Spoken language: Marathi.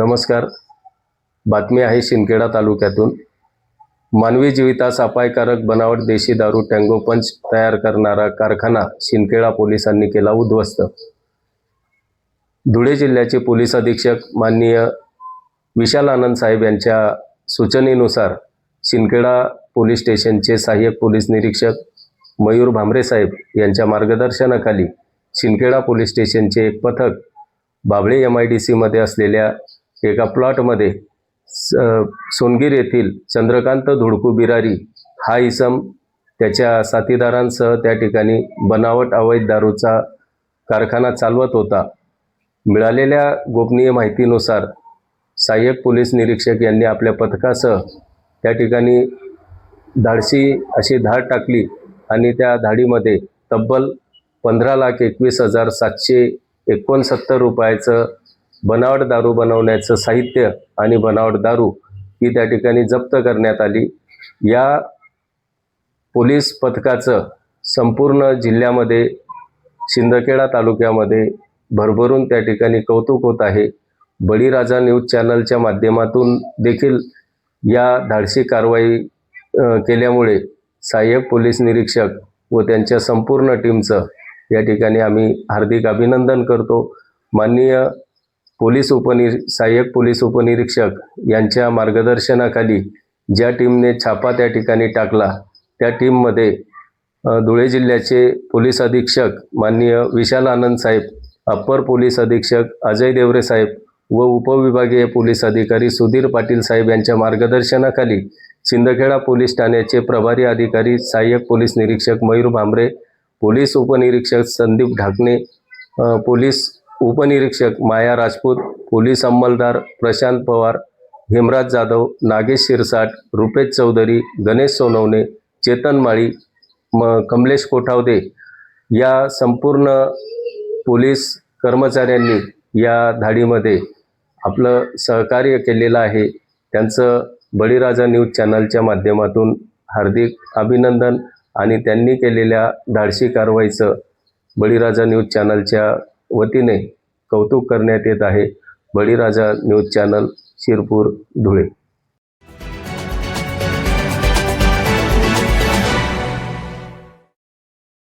नमस्कार. बातमी आहे शिंदखेडा तालुक्यातून. मानवी जीवितास अपायकारक बनावट देशी दारू टँगो पंच तयार करणारा कारखाना शिंदखेडा पोलिसांनी केला उद्ध्वस्त. धुळे जिल्ह्याचे पोलीस अधीक्षक माननीय विशाल आनंद साहेब यांच्या सूचनेनुसार शिंदखेडा पोलीस स्टेशनचे सहाय्यक पोलीस निरीक्षक मयूर भामरे साहेब यांच्या मार्गदर्शनाखाली शिंदखेडा पोलीस स्टेशनचे एक पथक बाभळे MIDC मध्ये असलेल्या एका प्लॉटमध्ये सोनगीर येथील चंद्रकांत धुडकू बिरारी हा इसम त्याच्या साथीदारांसह त्या ठिकाणी बनावट अवैध दारूचा कारखाना चालवत होता. मिळालेल्या गोपनीय माहितीनुसार सहाय्यक पोलीस निरीक्षक यांनी आपल्या पथकासह त्या ठिकाणी धाडसी अशी धाड टाकली आणि त्या धाडीमध्ये तब्बल 15,21,769 रुपयाचं बनावट दारू बनवण्याचं साहित्य आणि बनावट दारू ही त्या ठिकाणी जप्त करण्यात आली. या पोलीस पथकाचं संपूर्ण जिल्ह्यामध्ये शिंदखेडा तालुक्यामध्ये भरभरून त्या ठिकाणी कौतुक होत आहे. बळीराजा न्यूज चॅनलच्या माध्यमातून देखील या धाडसी कारवाई केल्यामुळे सहाय्यक पोलीस निरीक्षक व त्यांच्या संपूर्ण टीमचं या ठिकाणी आम्ही हार्दिक अभिनंदन करतो. माननीय सहाय्यक पोलीस उपनिरीक्षक यांच्या मार्गदर्शनाखाली ज्या टीमने छापा त्या ठिकाणी टाकला त्या टीममध्ये धुळे जिल्ह्याचे पोलीस अधीक्षक माननीय विशाल आनंद साहेब, अप्पर पोलीस अधीक्षक अजय देवरे साहेब व उपविभागीय पोलीस अधिकारी सुधीर पाटील साहेब यांच्या मार्गदर्शनाखाली शिंदखेडा पोलीस ठाण्याचे प्रभारी अधिकारी सहाय्यक पोलीस निरीक्षक मयूर भामरे, पोलीस उपनिरीक्षक संदीप ढाकणे, पोलीस उपनिरीक्षक माया राजपूत, पोलीस अंमलदार प्रशांत पवार, हेमराज जाधव, नागेश शिरसाट, रुपेश चौधरी, गणेश सोनवणे, चेतन माळी, कमलेश कोठावदे या संपूर्ण पोलीस कर्मचाऱ्यांनी या धाडीमध्ये आपलं सहकार्य केलेलं आहे. त्यांचं बळीराजा न्यूज चॅनलच्या माध्यमातून हार्दिक अभिनंदन आणि त्यांनी केलेल्या धाडसी कारवाईचं बळीराजा न्यूज चॅनलच्या वतीने कौतुक करण्यात येत आहे. बळीराजा न्यूज चॅनल, शिरपूर, धुळे.